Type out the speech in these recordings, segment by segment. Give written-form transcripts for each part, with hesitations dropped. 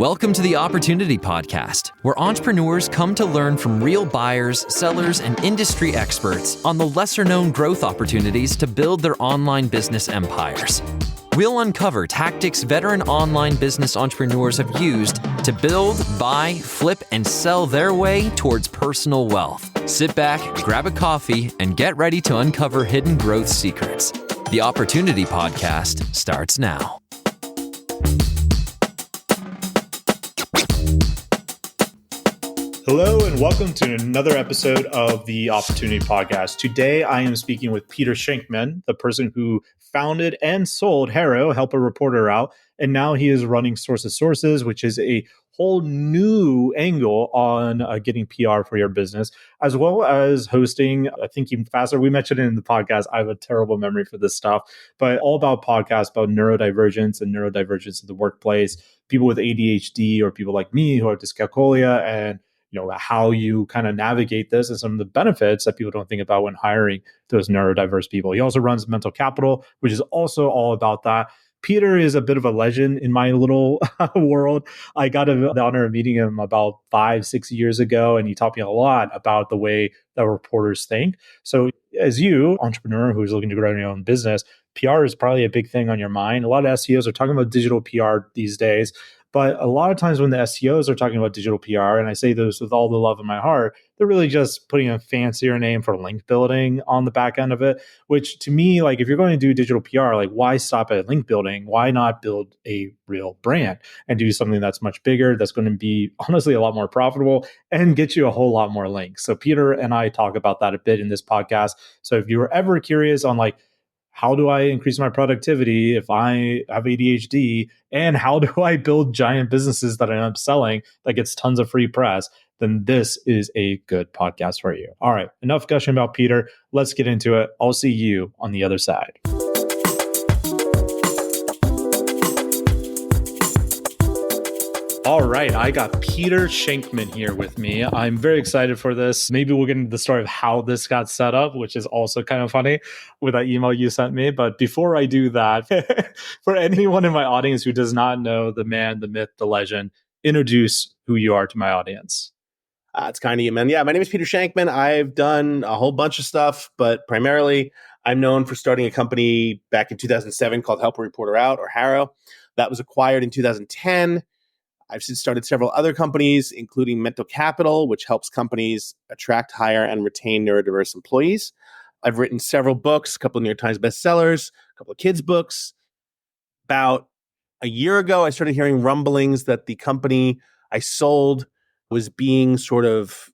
Welcome to the Opportunity Podcast, where entrepreneurs come to learn from real buyers, sellers, and industry experts on the lesser-known growth opportunities to build their online business empires. We'll uncover tactics veteran online business entrepreneurs have used to build, buy, flip, and sell their way towards personal wealth. Sit back, grab a coffee, and get ready to uncover hidden growth secrets. The Opportunity Podcast starts now. Hello and welcome to another episode of the Opportunity Podcast. Today I am speaking with Peter Shankman, the person who founded and sold HARO, Help a Reporter Out, and now he is running Source of Sources, which is a whole new angle on getting PR for your business, as well as hosting Think Even Faster. We mentioned it in the podcast. I have a terrible memory for this stuff, but all about podcasts about neurodivergence and neurodivergence in the workplace, people with ADHD or people like me who have dyscalculia, and how you kind of navigate this and some of the benefits that people don't think about when hiring those neurodiverse people. He also runs Mental Capital, which is also all about that. Peter is a bit of a legend in my little world. I got the honor of meeting him about 5-6 years ago, and he taught me a lot about the way that reporters think. So as you, entrepreneur who's looking to grow your own business, PR is probably a big thing on your mind. A lot of SEOs are talking about digital PR these days. But a lot of times when the SEOs are talking about digital PR, and I say this with all the love in my heart, they're really just putting a fancier name for link building on the back end of it, which to me, like if you're going to do digital PR, like why stop at link building? Why not build a real brand and do something that's much bigger, that's going to be honestly a lot more profitable and get you a whole lot more links? So Peter and I talk about that a bit in this podcast. So if you were ever curious on like, how do I increase my productivity if I have ADHD? And how do I build giant businesses that I end up selling that gets tons of free press? Then this is a good podcast for you. All right, enough gushing about Peter. Let's get into it. I'll see you on the other side. All right, I got Peter Shankman here with me. I'm very excited for this. Maybe we'll get into the story of how this got set up, which is also kind of funny with that email you sent me. But before I do that, for anyone in my audience who does not know the man, the myth, the legend, introduce who you are to my audience. It's kind of you, man. Yeah, my name is Peter Shankman. I've done a whole bunch of stuff, but primarily I'm known for starting a company back in 2007 called Help a Reporter Out, or HARO. That was acquired in 2010. I've since started several other companies, including Mental Capital, which helps companies attract, hire, and retain neurodiverse employees. I've written several books, a couple of New York Times bestsellers, a couple of kids' books. About a year ago, I started hearing rumblings that the company I sold was being sort of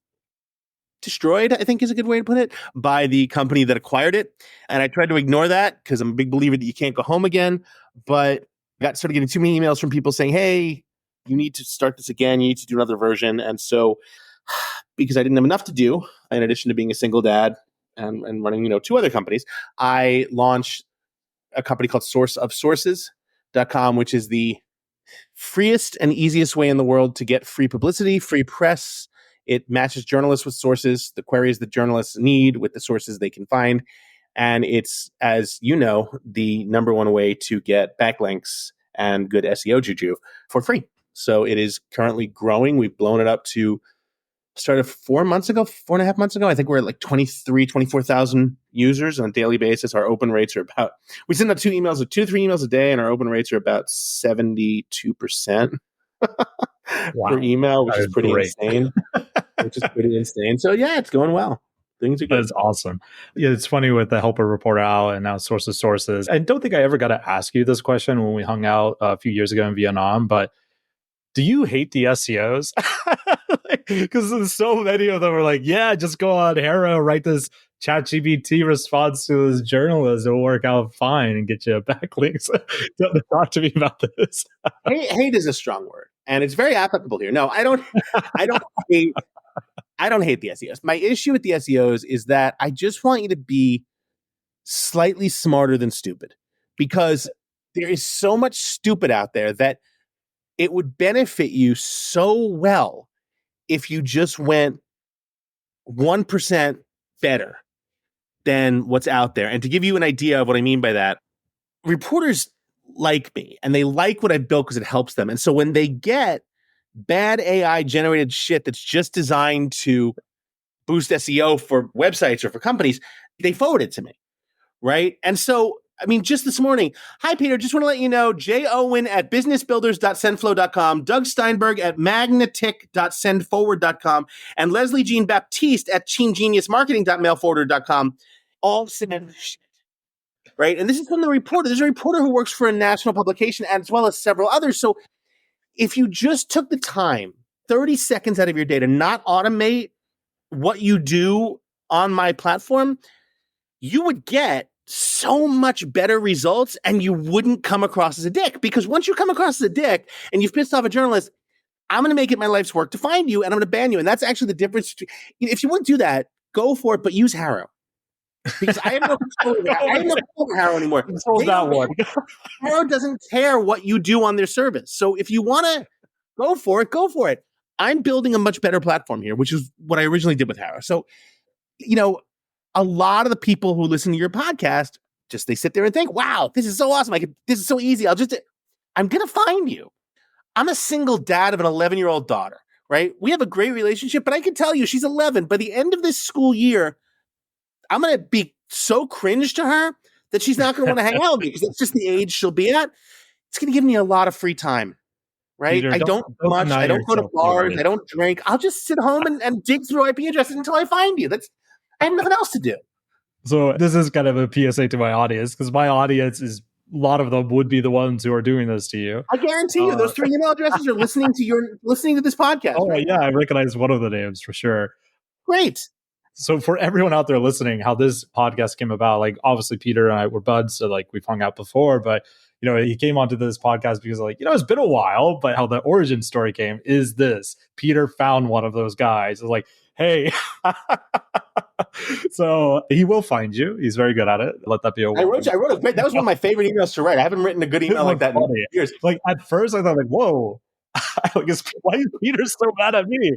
destroyed, I think is a good way to put it, by the company that acquired it. And I tried to ignore that because I'm a big believer that you can't go home again. But I started getting too many emails from people saying, hey, you need to start this again. You need to do another version. And so because I didn't have enough to do, in addition to being a single dad and running, 2 other companies, I launched a company called sourceofsources.com, which is the freest and easiest way in the world to get free publicity, free press. It matches journalists with sources, the queries that journalists need with the sources they can find. And it's, as you know, the number one way to get backlinks and good SEO juju for free. So it is currently growing. We've blown it up to, started 4.5 months ago. I think we're at like 24,000 users on a daily basis. Our open rates are about, we send out 2 to 3 emails a day, and our open rates are about 72% per email, which is pretty insane. So yeah, it's going well. Things are good. That's awesome. Yeah, it's funny with the Help a Reporter Out and now Source of Sources. I don't think I ever got to ask you this question when we hung out a few years ago in Vietnam, but do you hate the SEOs? Because there's so many of them are like, yeah, just go on HARO, write this ChatGPT response to this journalist. It'll work out fine and get you a backlink. So talk to me about this. Hate is a strong word, and it's very applicable here. No, I don't hate. I don't hate the SEOs. My issue with the SEOs is that I just want you to be slightly smarter than stupid, because there is so much stupid out there that it would benefit you so well if you just went 1% better than what's out there. And to give you an idea of what I mean by that, reporters like me and they like what I've built because it helps them. And so when they get bad AI generated shit that's just designed to boost SEO for websites or for companies, they forward it to me, right? And so, I mean, just this morning, hi, Peter, just want to let you know, Jay Owen at businessbuilders.sendflow.com, Doug Steinberg at magnetic.sendforward.com, and Leslie Jean Baptiste at teamgeniusmarketing.mailforwarder.com all send shit, right? And this is from the reporter. There's a reporter who works for a national publication as well as several others. So if you just took the time, 30 seconds out of your day to not automate what you do on my platform, you would get so much better results and you wouldn't come across as a dick. Because once you come across as a dick and you've pissed off a journalist, I'm going to make it my life's work to find you and I'm going to ban you. And that's actually the difference. If you want to do that, go for it, but use HARO. Because I have no control over that. I have no control over HARO anymore. That one. HARO doesn't care what you do on their service. So if you want to go for it, go for it. I'm building a much better platform here, which is what I originally did with HARO. So, a lot of the people who listen to your podcast, they sit there and think, wow, this is so awesome. This is so easy. I'm going to find you. I'm a single dad of an 11-year-old daughter, right? We have a great relationship, but I can tell you she's 11. By the end of this school year, I'm going to be so cringe to her that she's not going to want to hang out with me because that's just the age she'll be at. It's going to give me a lot of free time, right? Peter, I don't much. I don't go to bars. Right. I don't drink. I'll just sit home and dig through IP addresses until I find you. I have nothing else to do. So this is kind of a PSA to my audience because my audience is a lot of them would be the ones who are doing this to you. I guarantee you, those 3 email addresses are listening to this podcast. Oh right? Yeah, I recognize one of the names for sure. Great. So for everyone out there listening, how this podcast came about, like obviously Peter and I were buds, so like we've hung out before, but he came onto this podcast because it's been a while, but how the origin story came is this. Peter found one of those guys. It's like, hey, so he will find you. He's very good at it. Let that be a warning. I wrote a great, that was one of my favorite emails to write. I haven't written a good email like that in years. Like at first I thought whoa, why is Peter so mad at me?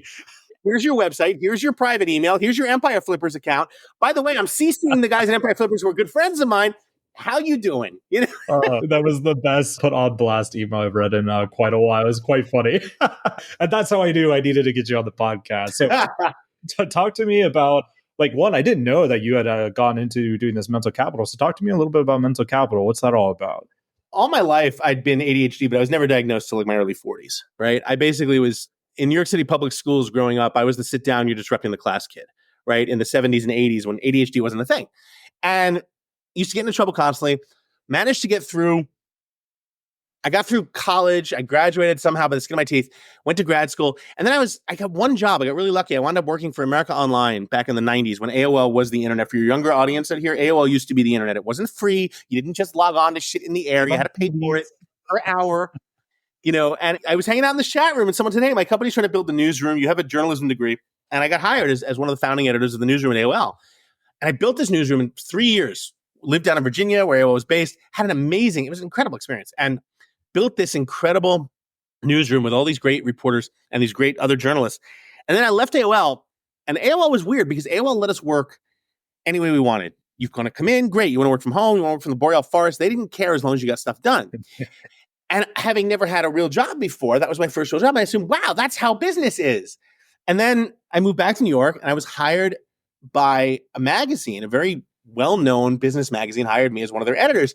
Here's your website. Here's your private email. Here's your Empire Flippers account. By the way, I'm CCing the guys at Empire Flippers who are good friends of mine. How you doing? That was the best put on blast email I've read in quite a while. It was quite funny. And that's how I knew I needed to get you on the podcast. So talk to me about, one, I didn't know that you had gone into doing this mental capital. So talk to me a little bit about mental capital. What's that all about? All my life, I'd been ADHD, but I was never diagnosed till my early 40s, right? I basically was in New York City public schools growing up. I was the sit down, you're disrupting the class kid, right? In the 70s and 80s when ADHD wasn't a thing. And used to get into trouble constantly, managed to get through. I got through college. I graduated somehow by the skin of my teeth, went to grad school. And then I got one job. I got really lucky. I wound up working for America Online back in the 90s when AOL was the internet. For your younger audience out here, AOL used to be the internet. It wasn't free. You didn't just log on to shit in the air. You had to pay for it per hour. And I was hanging out in the chat room and someone said, hey, my company's trying to build the newsroom. You have a journalism degree. And I got hired as one of the founding editors of the newsroom at AOL. And I built this newsroom in 3 years. Lived down in Virginia where AOL was based. It was an incredible experience. And built this incredible newsroom with all these great reporters and these great other journalists. And then I left AOL, and AOL was weird because AOL let us work any way we wanted. You're going to come in, great. You want to work from home, you want to work from the Boreal Forest. They didn't care as long as you got stuff done. And having never had a real job before, that was my first real job. And I assumed, wow, that's how business is. And then I moved back to New York, and I was hired by a magazine, a very well-known business magazine hired me as one of their editors.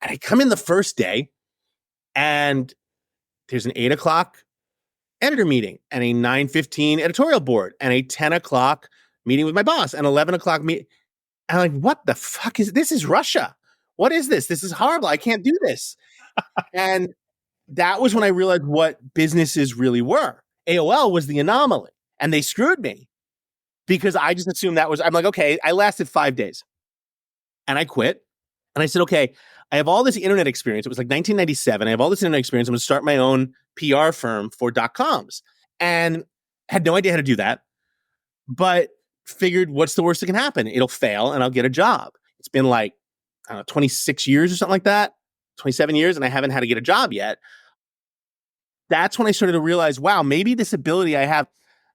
And I come in the first day, and there's an 8 o'clock editor meeting and a 9:15 editorial board and a 10 o'clock meeting with my boss and 11 o'clock meeting. I'm like, what the fuck is this? Is Russia? What is this? This is horrible. I can't do this. And that was when I realized what businesses really were. AOL was the anomaly, and they screwed me because I just assumed I'm like, okay, I lasted 5 days and I quit. And I said, okay, I have all this internet experience. It was like 1997. I have all this internet experience. I'm going to start my own PR firm for .coms. And had no idea how to do that, but figured what's the worst that can happen? It'll fail and I'll get a job. It's been like, 26 years or something like that, 27 years, and I haven't had to get a job yet. That's when I started to realize, wow, maybe this ability I have,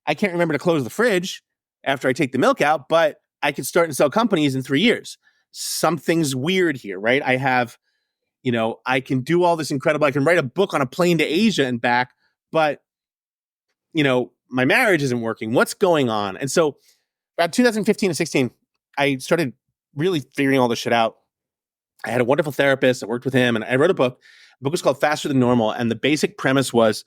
I can't remember to close the fridge after I take the milk out, but I could start and sell companies in 3 years. Something's weird here, right? I have, I can do all this incredible, I can write a book on a plane to Asia and back, but my marriage isn't working. What's going on? And so about 2015 and 16, I started really figuring all this shit out. I had a wonderful therapist. I worked with him and I wrote a book. The book was called Faster Than Normal. And the basic premise was,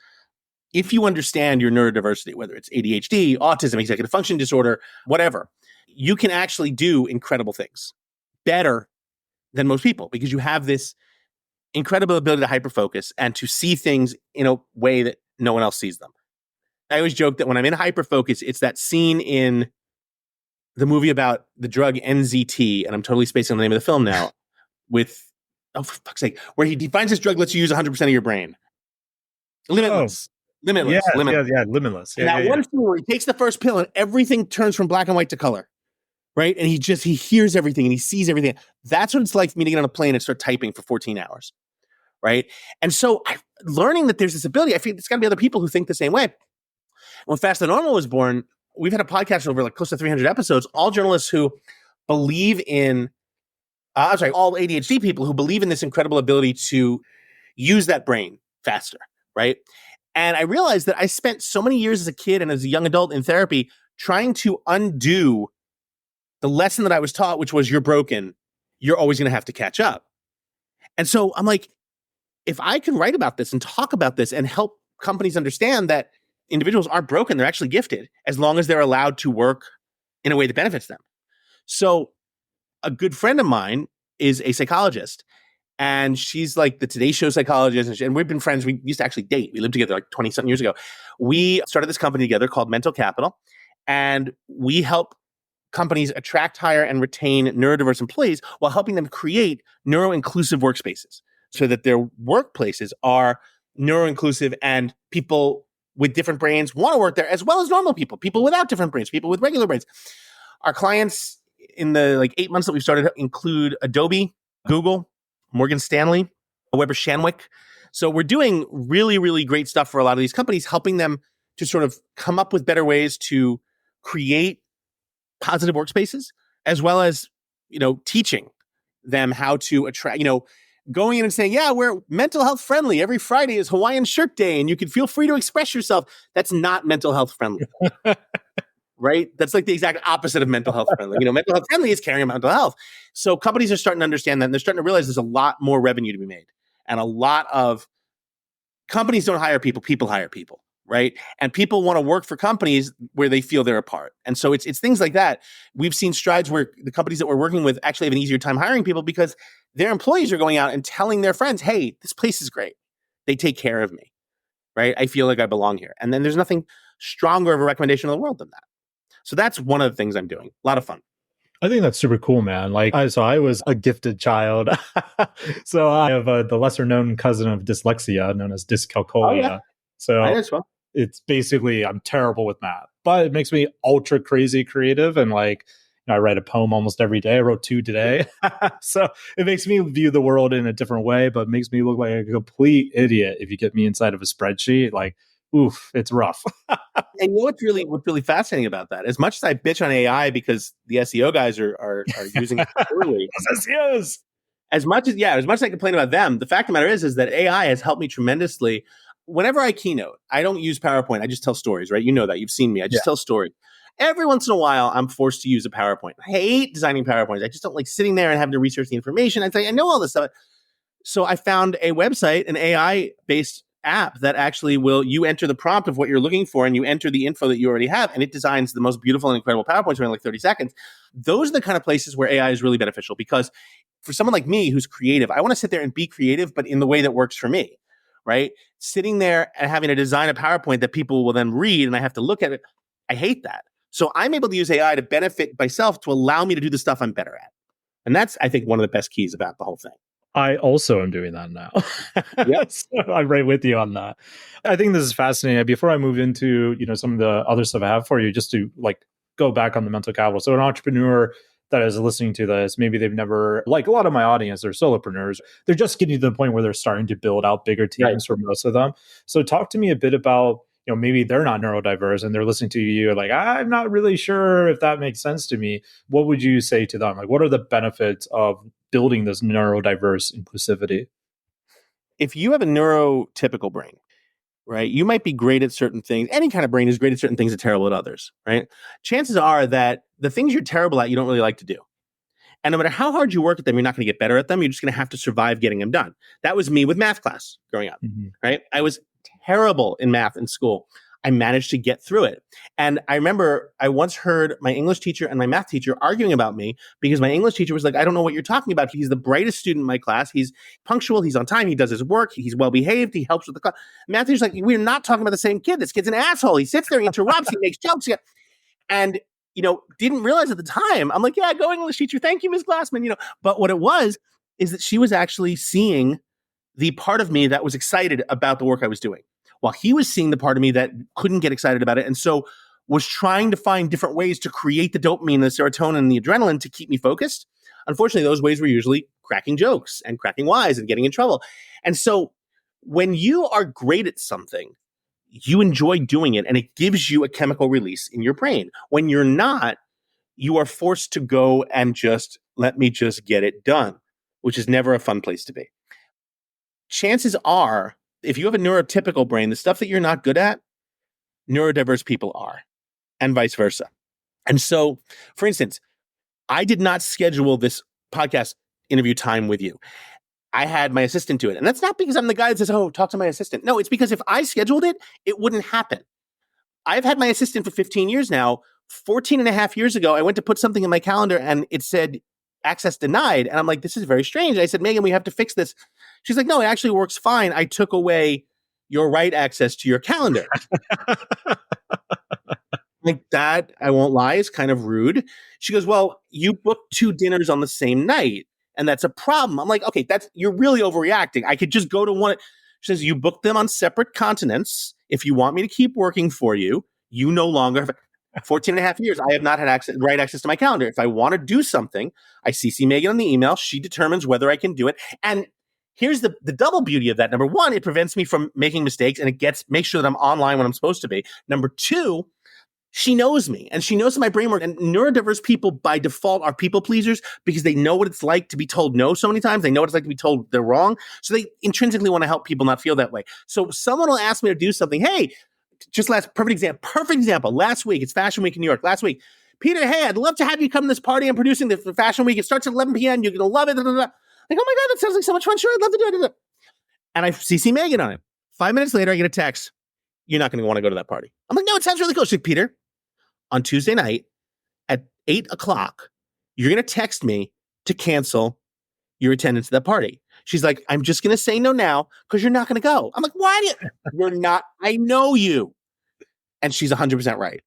if you understand your neurodiversity, whether it's ADHD, autism, executive function disorder, whatever, you can actually do incredible things better than most people because you have this incredible ability to hyperfocus and to see things in a way that no one else sees them. I always joke that when I'm in hyperfocus, it's that scene in the movie about the drug NZT, and I'm totally spacing on the name of the film now, with, for fuck's sake, where he defines this drug lets you use 100% of your brain. Limitless. Limitless. Yeah, limitless. limitless. And that one scene where he takes the first pill and everything turns from black and white to color, right? And he hears everything and he sees everything. That's what it's like for me to get on a plane and start typing for 14 hours, right? And so learning that there's this ability, I feel there's got to be other people who think the same way. When Fast and Normal was born, we've had a podcast over like close to 300 episodes, all journalists who believe in, all ADHD people who believe in this incredible ability to use that brain faster, right? And I realized that I spent so many years as a kid and as a young adult in therapy trying to undo the lesson that I was taught, which was you're broken, you're always going to have to catch up. And so I'm like, if I can write about this and talk about this and help companies understand that individuals aren't broken, they're actually gifted as long as they're allowed to work in a way that benefits them. So a good friend of mine is a psychologist, and she's like the Today Show psychologist, and we've been friends. We used to actually date. We lived together like 20-something years ago. We started this company together called Mental Capital, and we help companies attract, hire, and retain neurodiverse employees while helping them create neuro-inclusive workspaces so that their workplaces are neuro-inclusive and people with different brains want to work there, as well as normal people without different brains, people with regular brains. Our clients in the 8 months that we've started include Adobe, Google, Morgan Stanley, Weber Shandwick. So we're doing really, really great stuff for a lot of these companies, helping them to sort of come up with better ways to create positive workspaces, as well as, teaching them how to attract, going in and saying, yeah, we're mental health friendly. Every Friday is Hawaiian Shirt Day and you can feel free to express yourself. That's not mental health friendly. Right? That's like the exact opposite of mental health friendly. Mental health friendly is caring about mental health. So companies are starting to understand that, and they're starting to realize there's a lot more revenue to be made. And a lot of companies don't hire people, people hire people, right? And people want to work for companies where they feel they're a part. And so it's things like that. We've seen strides where the companies that we're working with actually have an easier time hiring people because their employees are going out and telling their friends, hey, this place is great. They take care of me, right? I feel like I belong here. And then there's nothing stronger of a recommendation in the world than that. So that's one of the things I'm doing. A lot of fun. I think that's super cool, man. I was a gifted child. So I have the lesser known cousin of dyslexia known as dyscalculia. Oh, yeah. So it's basically, I'm terrible with math, but it makes me ultra crazy creative. And I write a poem almost every day. I wrote 2 today. So it makes me view the world in a different way, but makes me look like a complete idiot if you get me inside of a spreadsheet. Oof, it's rough. And what's really fascinating about that, as much as I bitch on AI because the SEO guys are using it poorly, SEOs. As much as I complain about them, the fact of the matter is that AI has helped me tremendously. Whenever I keynote, I don't use PowerPoint. I just tell stories, right? You know that. You've seen me. I just tell stories. Every once in a while, I'm forced to use a PowerPoint. I hate designing PowerPoints. I just don't like sitting there and having to research the information. I know all this stuff. So I found a website, an AI-based app that actually you enter the prompt of what you're looking for and you enter the info that you already have, and it designs the most beautiful and incredible PowerPoints in 30 seconds. Those are the kind of places where AI is really beneficial, because for someone like me who's creative, I want to sit there and be creative, but in the way that works for me, right? Sitting there and having to design a PowerPoint that people will then read and I have to look at it, I hate that. So I'm able to use AI to benefit myself, to allow me to do the stuff I'm better at. And that's, I think, one of the best keys about the whole thing. I also am doing that now. Yep. So I'm right with you on that. I think this is fascinating. Before I move into, some of the other stuff I have for you, just to go back on the mental capital. So an entrepreneur that is listening to this, maybe they've never, a lot of my audience, they're solopreneurs. They're just getting to the point where they're starting to build out bigger teams for most of them. So talk to me a bit about, maybe they're not neurodiverse and they're listening to you I'm not really sure if that makes sense to me. What would you say to them? What are the benefits of building this neurodiverse inclusivity? If you have a neurotypical brain, right? You might be great at certain things. Any kind of brain is great at certain things and terrible at others, right? Chances are that the things you're terrible at, you don't really like to do. And no matter how hard you work at them, you're not going to get better at them. You're just going to have to survive getting them done. That was me with math class growing up, right? I was terrible in math in school. I managed to get through it. And I remember I once heard my English teacher and my math teacher arguing about me because my English teacher was like, I don't know what you're talking about. He's the brightest student in my class. He's punctual. He's on time. He does his work. He's well behaved. He helps with the class. Math teacher's like, we're not talking about the same kid. This kid's an asshole. He sits there, he interrupts, he makes jokes. And didn't realize at the time, I'm like, yeah, go English teacher. Thank you, Ms. Glassman. But what it was is that she was actually seeing the part of me that was excited about the work I was doing, while he was seeing the part of me that couldn't get excited about it. And so was trying to find different ways to create the dopamine, the serotonin, and the adrenaline to keep me focused. Unfortunately, those ways were usually cracking jokes and cracking wise and getting in trouble. And so when you are great at something, you enjoy doing it and it gives you a chemical release in your brain. When you're not, you are forced to go and just let me just get it done, which is never a fun place to be. Chances are, if you have a neurotypical brain, the stuff that you're not good at, neurodiverse people are, and vice versa. And so, for instance, I did not schedule this podcast interview time with you. I had my assistant do it. And that's not because I'm the guy that says, oh, talk to my assistant. No, it's because if I scheduled it, it wouldn't happen. I've had my assistant for 15 years now. 14 and a half years ago, I went to put something in my calendar and it said access denied. And I'm like, this is very strange. I said, Megan, we have to fix this. She's like, no, it actually works fine. I took away your right access to your calendar. Like that, I won't lie, is kind of rude. She goes, well, you booked 2 dinners on the same night. And that's a problem. I'm like, okay, you're really overreacting. I could just go to one. She says, you booked them on separate continents. If you want me to keep working for you, you no longer have 14 and a half years. I have not had right access to my calendar. If I want to do something, I CC Megan on the email. She determines whether I can do it. And here's the double beauty of that. Number one, it prevents me from making mistakes and it makes sure that I'm online when I'm supposed to be. Number two, she knows me and she knows my brain work. And neurodiverse people by default are people pleasers because they know what it's like to be told no so many times. They know what it's like to be told they're wrong. So they intrinsically want to help people not feel that way. So someone will ask me to do something. Hey, perfect example. Last week, it's Fashion Week in New York. Last week, Peter, hey, I'd love to have you come to this party I'm producing the Fashion Week. It starts at 11 p.m. You're going to love it. Like, oh my God, that sounds like so much fun. Sure, I'd love to do it. And I CC Megan on it. 5 minutes later, I get a text. You're not going to want to go to that party. I'm like, no, it sounds really cool. She's like, Peter, on Tuesday night at 8:00, you're going to text me to cancel your attendance at that party. She's like, I'm just going to say no now because you're not going to go. I'm like, why? You're not. I know you. And she's 100% right.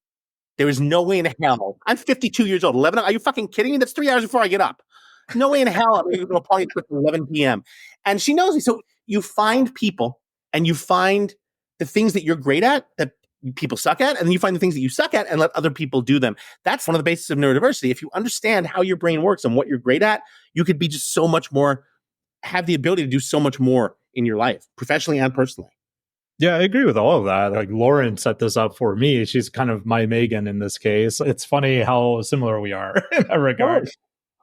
There is no way in hell. I'm 52 years old. 11. Are you fucking kidding me? That's 3 hours before I get up. No way in hell I'm going to go to a party at 11 p.m. And she knows me. So you find people and you find the things that you're great at that people suck at, and then you find the things that you suck at and let other people do them. That's one of the bases of neurodiversity. If you understand how your brain works and what you're great at, you could be just so much more, have the ability to do so much more in your life, professionally and personally. Yeah, I agree with all of that. Like Lauren set this up for me. She's kind of my Megan in this case. It's funny how similar we are in that regard.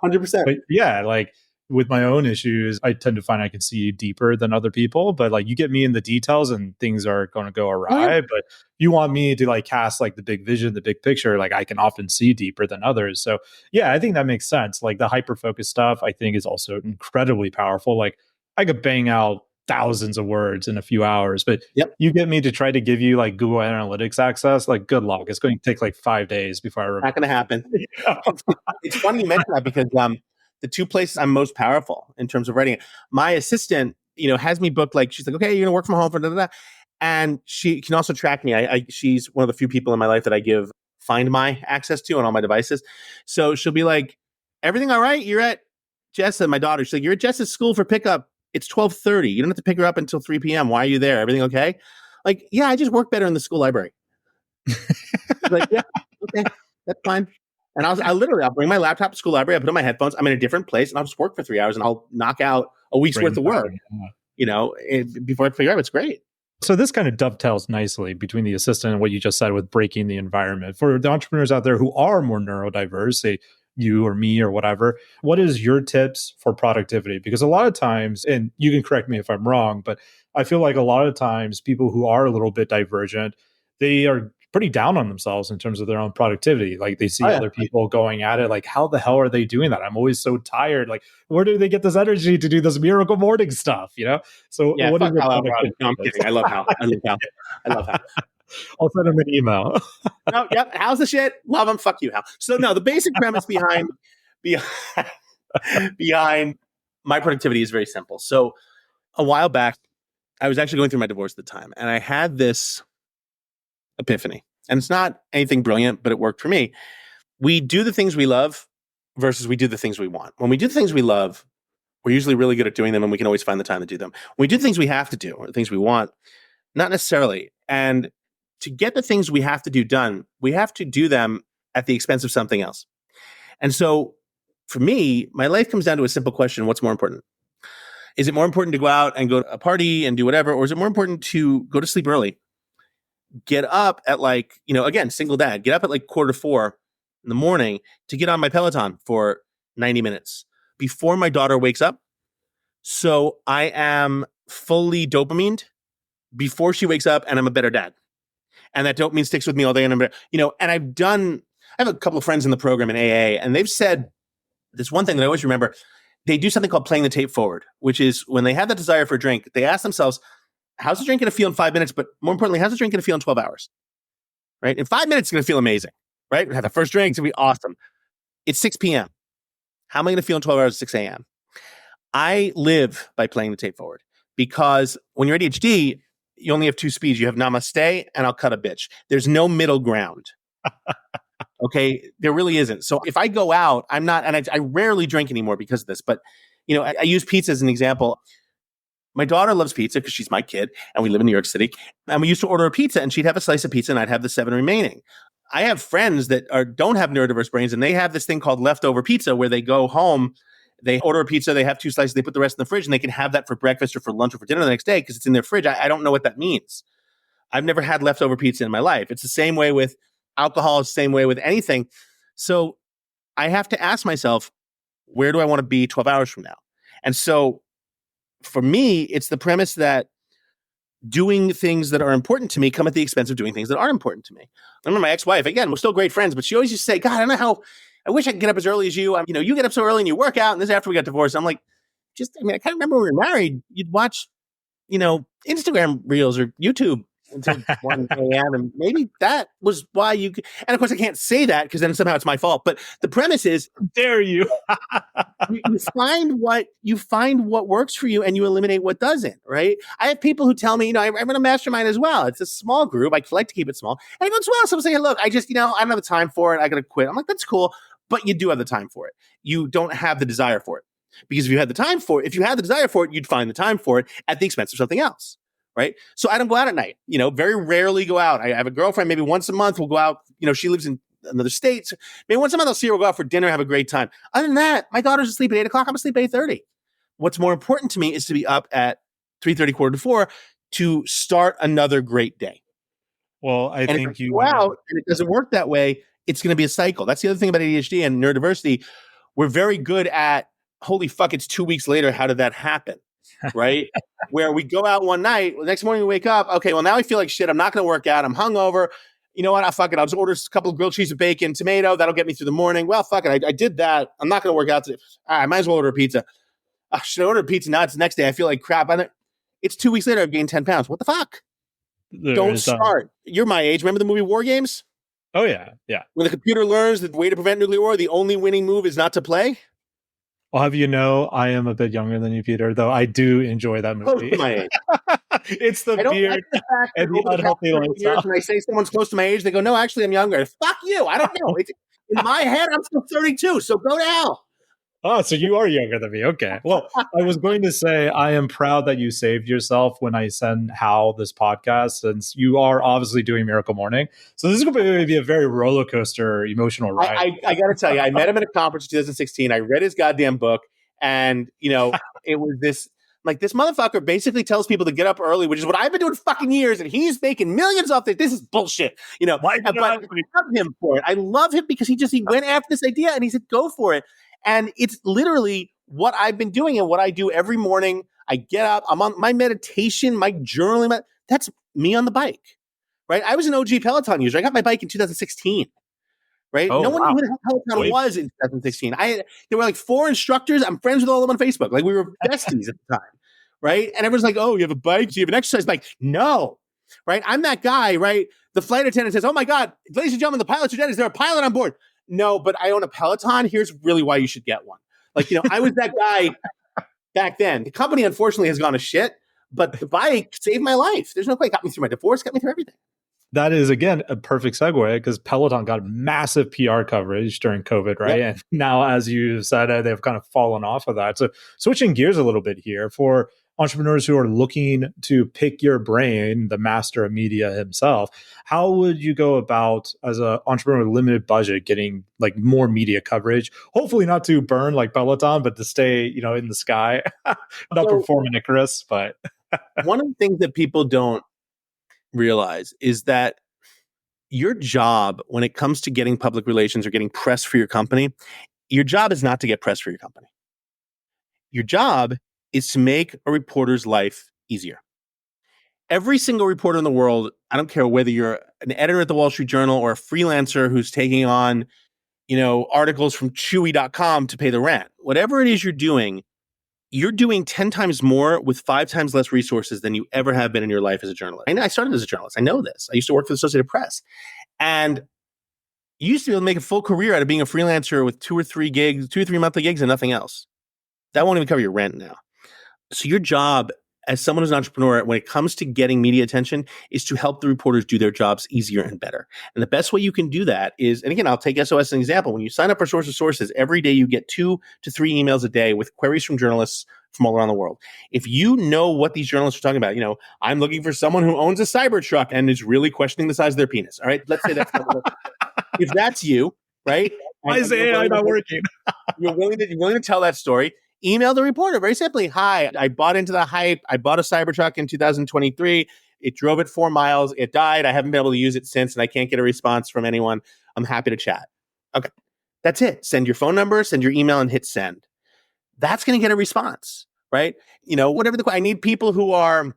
100%. But yeah, like with my own issues, I tend to find I can see deeper than other people, but like you get me in the details and things are going to go awry. But you want me to like cast like the big vision, the big picture, like I can often see deeper than others. So yeah, I think that makes sense. Like the hyper-focused stuff, I think is also incredibly powerful. Like I could bang out thousands of words in a few hours, but you get me to try to give you like Google Analytics access, like good luck. It's going to take like 5 days before I remember. Not going to happen. It's funny you mention that because the 2 places I'm most powerful in terms of writing it. My assistant, has me booked. Like she's like, okay, you're gonna work from home for da da da, and she can also track me. She's one of the few people in my life that I give Find My access to on all my devices. So she'll be like, everything all right? You're at Jess and my daughter. She's like, you're at Jess's school for pickup. It's 12:30. You don't have to pick her up until 3 p.m. Why are you there? Everything okay? Like, yeah, I just work better in the school library. Like, yeah, okay, that's fine. And I'll bring my laptop to school library. I put on my headphones. I'm in a different place, and I'll just work for 3 hours, and I'll knock out a week's worth of work. Before I figure out, it's great. So this kind of dovetails nicely between the assistant and what you just said with breaking the environment. For the entrepreneurs out there who are more neurodiverse, they you or me or whatever. What is your tips for productivity? Because a lot of times, and you can correct me if I'm wrong, but I feel like a lot of times people who are a little bit divergent, they are pretty down on themselves in terms of their own productivity. Like they see other people going at it, like, how the hell are they doing that? I'm always so tired. Like, where do they get this energy to do this miracle morning stuff? So Yeah, what is fuck your Hal. productivity? No, I'm kidding. I love Hal. I love Hal. I'll send him an email. No, yep. How's the shit? Love him. Fuck you, Hal. So no, the basic premise behind behind my productivity is very simple. So a while back, I was actually going through my divorce at the time, and I had this epiphany. And it's not anything brilliant, but it worked for me. We do the things we love versus we do the things we want. When we do the things we love, we're usually really good at doing them, and we can always find the time to do them. When we do the things we have to do or the things we want, not necessarily. And to get the things we have to do done, we have to do them at the expense of something else. And so for me, my life comes down to a simple question: what's more important? Is it more important to go out and go to a party and do whatever? Or is it more important to go to sleep early, get up at again, single dad, get up at 3:45 in the morning to get on my Peloton for 90 minutes before my daughter wakes up. So I am fully dopamined before she wakes up, and I'm a better dad. And that dopamine sticks with me all day. And and I have a couple of friends in the program in AA, and they've said this one thing that I always remember. They do something called playing the tape forward, which is when they have that desire for a drink, they ask themselves, how's the drink going to feel in 5 minutes? But more importantly, how's the drink going to feel in 12 hours? Right? In 5 minutes, it's going to feel amazing. Right? We have the first drink. It's going to be awesome. It's 6 p.m. How am I going to feel in 12 hours at 6 a.m.? I live by playing the tape forward, because when you're ADHD, you only have two speeds. You have namaste and I'll cut a bitch. There's no middle ground. Okay, there really isn't. So if I go out, I'm not, and I rarely drink anymore because of this, but I use pizza as an example. My daughter loves pizza because she's my kid, and we live in New York City. And we used to order a pizza, and she'd have a slice of pizza, and I'd have the 7 remaining. I have friends that don't have neurodiverse brains, and they have this thing called leftover pizza, where they go home, they order a pizza, they have 2 slices, they put the rest in the fridge, and they can have that for breakfast or for lunch or for dinner the next day because it's in their fridge. I don't know what that means. I've never had leftover pizza in my life. It's the same way with alcohol, it's the same way with anything. So I have to ask myself, where do I want to be 12 hours from now? And so for me, it's the premise that doing things that are important to me come at the expense of doing things that aren't important to me. I remember my ex-wife, again, we're still great friends, but she always used to say, God, I don't know how, I wish I could get up as early as you. You get up so early and you work out, and this is after we got divorced. I'm like, I kind of remember when we were married, you'd watch, Instagram reels or YouTube until 1 a.m. And maybe that was why and of course I can't say that because then somehow it's my fault. But the premise is, dare you? you find what works for you and you eliminate what doesn't, right? I have people who tell me, I run a mastermind as well. It's a small group. I like to keep it small. And I go, well, someone saying, look, I just, I don't have the time for it. I got to quit. I'm like, that's cool. But you do have the time for it. You don't have the desire for it. Because if you had the desire for it, you'd find the time for it at the expense of something else. Right. So I don't go out at night, very rarely go out. I have a girlfriend, maybe once a month we'll go out. She lives in another state. So maybe once a month I'll see her, we'll go out for dinner, have a great time. Other than that, my daughter's asleep at 8:00. I'm asleep at 8:30. What's more important to me is to be up at 3:30, 3:45 to start another great day. Well, I think if you go out and it doesn't work that way, it's going to be a cycle. That's the other thing about ADHD and neurodiversity. We're very good at, holy fuck, it's 2 weeks later. How did that happen? Right? Where we go out one night, the next morning we wake up, okay, well, now I feel like shit. I'm not going to work out. I'm hungover. You know what? Fuck it. I'll just order a couple of grilled cheese with bacon, tomato. That'll get me through the morning. Well, fuck it. I did that. I'm not going to work out today. I might as well order a pizza. Should I order a pizza? Now it's the next day. I feel like crap. It's 2 weeks later. I've gained 10 pounds. What the fuck? Don't start. You're my age. Remember the movie War Games? Oh, yeah. Yeah. When the computer learns that the way to prevent nuclear war, the only winning move is not to play. Well, I am a bit younger than you, Peter, though I do enjoy that movie. Close to my age. It's the beard and the unhealthy lifestyle. When I say someone's close to my age, they go, no, actually, I'm younger. Fuck you. I don't know. In my head, I'm still 32, so go to hell. Oh, so you are younger than me. Okay. Well, I was going to say I am proud that you saved yourself when I send Hal this podcast, since you are obviously doing Miracle Morning. So this is going to be a very roller coaster emotional ride. I got to tell you, I met him at a conference in 2016. I read his goddamn book, and it was this Like, this motherfucker basically tells people to get up early, which is what I've been doing fucking years, and he's making millions off this. This is bullshit, but I love him for it. I love him because he went after this idea and he said, go for it. And it's literally what I've been doing and what I do every morning. I get up, I'm on my meditation, my journaling. That's me on the bike, right? I was an OG Peloton user. I got my bike in 2016. Right? Oh, no one wow. knew who Peloton was in 2016. There were like 4 instructors. I'm friends with all of them on Facebook. Like, we were besties at the time. Right? And everyone's like, oh, you have a bike? Do you have an exercise bike? No. Right? I'm that guy, right? The flight attendant says, oh my God, ladies and gentlemen, the pilots are dead. Is there a pilot on board? No, but I own a Peloton. Here's really why you should get one. Like, I was that guy back then. The company, unfortunately, has gone to shit, but the bike saved my life. There's no way. It got me through my divorce, got me through everything. That is, again, a perfect segue because Peloton got massive PR coverage during COVID, right? Yep. And now, as you said, they've kind of fallen off of that. So switching gears a little bit here for entrepreneurs who are looking to pick your brain, the master of media himself, how would you go about, as an entrepreneur with limited budget, getting like more media coverage? Hopefully not to burn like Peloton, but to stay, in the sky, not performing Icarus. But one of the things that people don't realize is that your job when it comes to getting public relations or getting press for your company, your job is not to get press for your company. Your job is to make a reporter's life easier. Every single reporter in the world, I don't care whether you're an editor at the Wall Street Journal or a freelancer who's taking on, articles from Chewy.com to pay the rent, whatever it is you're doing 10 times more with 5 times less resources than you ever have been in your life as a journalist. I started as a journalist. I know this. I used to work for the Associated Press. And you used to be able to make a full career out of being a freelancer with 2 or 3 monthly gigs and nothing else. That won't even cover your rent now. So your job as someone who's an entrepreneur, when it comes to getting media attention, is to help the reporters do their jobs easier and better. And the best way you can do that is, and again, I'll take SOS as an example. When you sign up for Source of Sources, every day you get 2 to 3 emails a day with queries from journalists from all around the world. If you know what these journalists are talking about, I'm looking for someone who owns a Cybertruck and is really questioning the size of their penis. All right, let's say that's if that's you, right? Why is AI not working? You're willing to tell that story. Email the reporter very simply. Hi, I bought into the hype. I bought a Cybertruck in 2023. It drove it 4 miles. It died. I haven't been able to use it since, and I can't get a response from anyone. I'm happy to chat. Okay, that's it. Send your phone number, send your email, and hit send. That's going to get a response, right? Whatever I need people who are,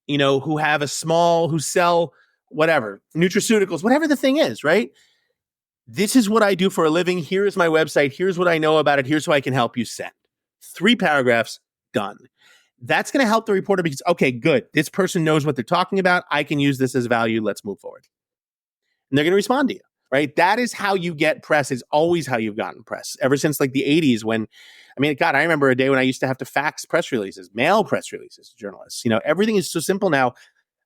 who have who sell whatever, nutraceuticals, whatever the thing is, right? This is what I do for a living. Here is my website. Here's what I know about it. Here's how I can help you. Send. 3 paragraphs, done. That's going to help the reporter because, okay, good. This person knows what they're talking about. I can use this as value. Let's move forward. And they're going to respond to you, right? That is how you get press. It's always how you've gotten press ever since like the 80s when, God, I remember a day when I used to have to fax press releases, mail press releases to journalists. Everything is so simple now.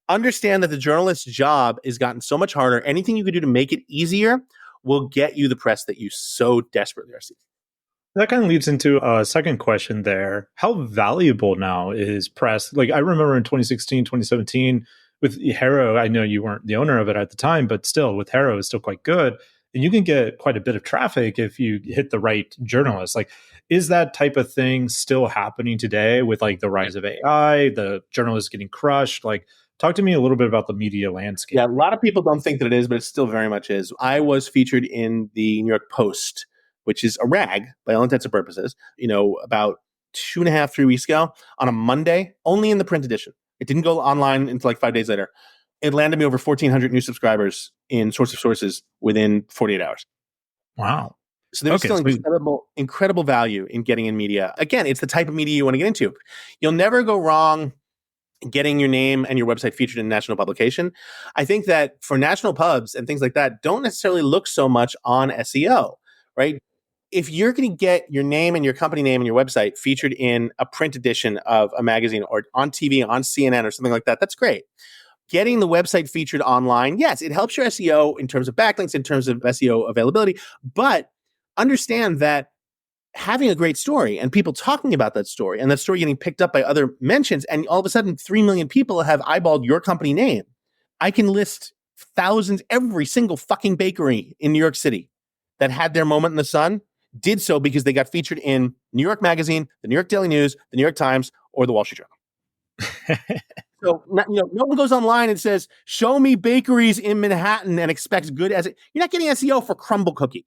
Understand that the journalist's job has gotten so much harder. Anything you can do to make it easier will get you the press that you so desperately are seeking. That kind of leads into a second question there. How valuable now is press? Like I remember in 2016, 2017 with HARO, I know you weren't the owner of it at the time, but still with HARO it's still quite good. And you can get quite a bit of traffic if you hit the right journalist. Like, is that type of thing still happening today with like the rise of AI, the journalists getting crushed? Like, talk to me a little bit about the media landscape. Yeah, a lot of people don't think that it is, but it still very much is. I was featured in the New York Post, which is a rag by all intents and purposes, about 2.5, 3 weeks ago on a Monday, only in the print edition. It didn't go online until like 5 days later. It landed me over 1,400 new subscribers in Source of Sources within 48 hours. Wow. So there's still incredible value in getting in media. Again, it's the type of media you want to get into. You'll never go wrong getting your name and your website featured in a national publication. I think that for national pubs and things like that, don't necessarily look so much on SEO, right? If you're going to get your name and your company name and your website featured in a print edition of a magazine or on TV, on CNN or something like that, that's great. Getting the website featured online, yes, it helps your SEO in terms of backlinks, in terms of SEO availability, but understand that having a great story and people talking about that story and that story getting picked up by other mentions, and all of a sudden 3 million people have eyeballed your company name. I can list thousands, every single fucking bakery in New York City that had their moment in the sun. did so because they got featured in New York Magazine, the New York Daily News, the New York Times, or the Wall Street Journal. So, no one goes online and says, show me bakeries in Manhattan and expects good as it. You're not getting SEO for Crumble Cookie.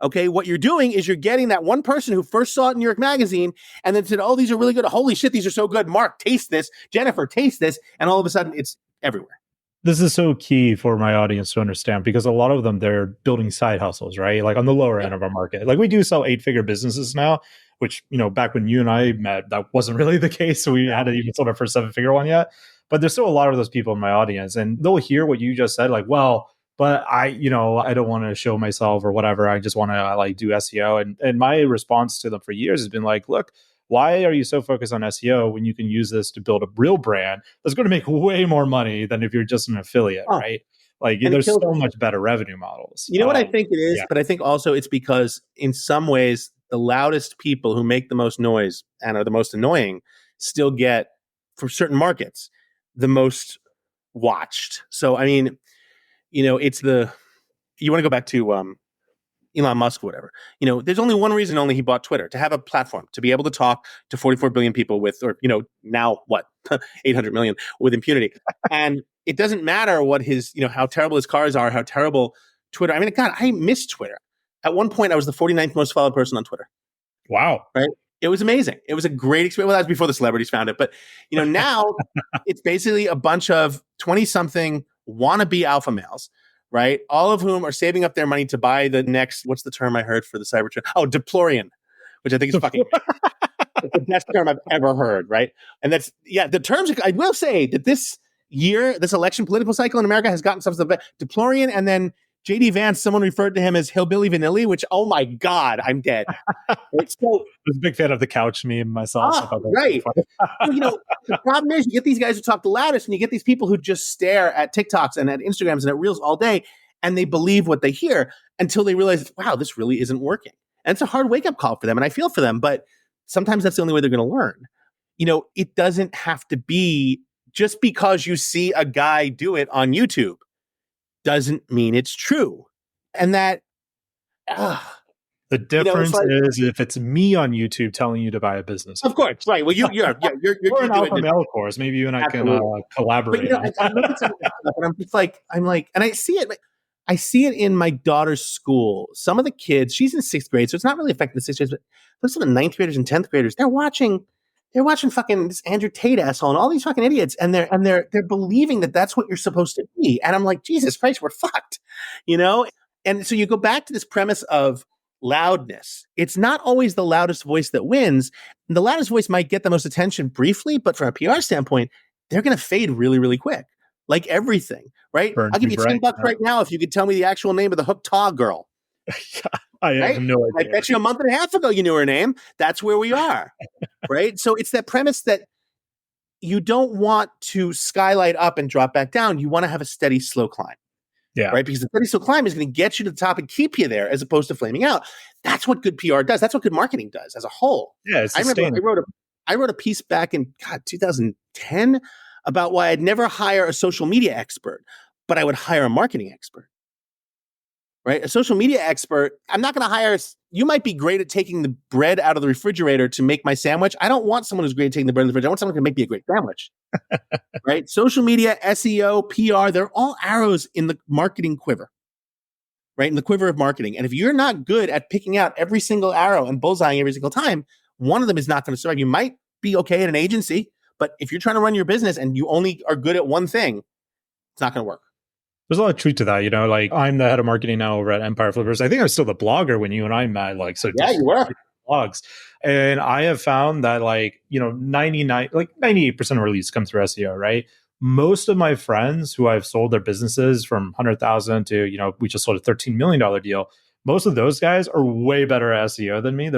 Okay, what you're doing is you're getting that one person who first saw it in New York Magazine and then said, oh, these are really good. Holy shit, these are so good. Mark, taste this. Jennifer, taste this. And all of a sudden, it's everywhere. This is so key for my audience to understand because a lot of them, they're building side hustles, right? Like on the lower end of our market. Like we do sell 8-figure businesses now, which, back when you and I met, that wasn't really the case. So we hadn't even sold our first 7-figure one yet. But there's still a lot of those people in my audience and they'll hear what you just said, like, well, but I don't want to show myself or whatever. I just want to like do SEO. And my response to them for years has been like, look, why are you so focused on SEO when you can use this to build a real brand that's going to make way more money than if you're just an affiliate, right? Like there's so much better revenue models. You know what I think it is? Yeah. But I think also it's because in some ways, the loudest people who make the most noise and are the most annoying still get, for certain markets, the most watched. So, I mean, it's you want to go back to Elon Musk or whatever. There's only one reason only he bought Twitter, to have a platform, to be able to talk to 44 billion people with, or, now what, 800 million with impunity. And it doesn't matter what his, how terrible his cars are, how terrible Twitter. I mean, God, I miss Twitter. At one point, I was the 49th most followed person on Twitter. Wow. Right? It was amazing. It was a great experience. Well, that was before the celebrities found it. But, now it's basically a bunch of 20-something wannabe alpha males, right? All of whom are saving up their money to buy the next, what's the term I heard for the Cybertruck? Oh, DePlorian, which I think is fucking it's the best term I've ever heard, right? And that's, the terms, I will say that this year, this election political cycle in America has gotten something DePlorian, and then J.D. Vance, someone referred to him as Hillbilly Vanilli, which, oh my God, I'm dead. Right? So, I was a big fan of the couch meme myself. Right. The problem is you get these guys who talk the loudest and you get these people who just stare at TikToks and at Instagrams and at Reels all day and they believe what they hear until they realize, wow, this really isn't working. And it's a hard wake-up call for them. And I feel for them, but sometimes that's the only way they're going to learn. It doesn't have to be just because you see a guy do it on YouTube doesn't mean it's true. And that the difference is if it's me on YouTube telling you to buy a business. Of course, right. Well, you're or an alpha male course. Maybe you and I can collaborate. But, I look at something and I'm just like, and I see it. I see it in my daughter's school. Some of the kids, she's in 6th grade, so it's not really affecting the 6th graders. But look at the 9th graders and 10th graders. They're watching fucking this Andrew Tate asshole and all these fucking idiots, and they're believing that that's what you're supposed to be. And I'm like, Jesus Christ, we're fucked, And so you go back to this premise of loudness. It's not always the loudest voice that wins. The loudest voice might get the most attention briefly, but from a PR standpoint, they're going to fade really, really quick, like everything, right? I'll give you $10 right now if you could tell me the actual name of the Hook Taw girl. I have no idea. I bet you a month and a half ago you knew her name. That's where we are, right? So it's that premise that you don't want to skylight up and drop back down. You want to have a steady, slow climb. Yeah. Right. Because the steady, slow climb is going to get you to the top and keep you there as opposed to flaming out. That's what good PR does. That's what good marketing does as a whole. Yeah. It's I remember I wrote a piece back in 2010 about why I'd never hire a social media expert, but I would hire a marketing expert. Right? A social media expert, I'm not going to hire, you might be great at taking the bread out of the refrigerator to make my sandwich. I don't want someone who's great at taking the bread out of the refrigerator. I want someone who can make me a great sandwich. Right? Social media, SEO, PR, they're all arrows in the marketing quiver. Right? In the quiver of marketing. And if you're not good at picking out every single arrow and bullseyeing every single time, one of them is not going to survive. You might be okay at an agency, but if you're trying to run your business and you only are good at one thing, it's not going to work. There's a lot of truth to that, like I'm the head of marketing now over at Empire Flippers. I think I was still the blogger when you and I met, yeah, you were blogs. And I have found that 98% of our leads come through SEO, right? Most of my friends who I've sold their businesses from 100,000 to, we just sold a $13 million deal. Most of those guys are way better at SEO than me.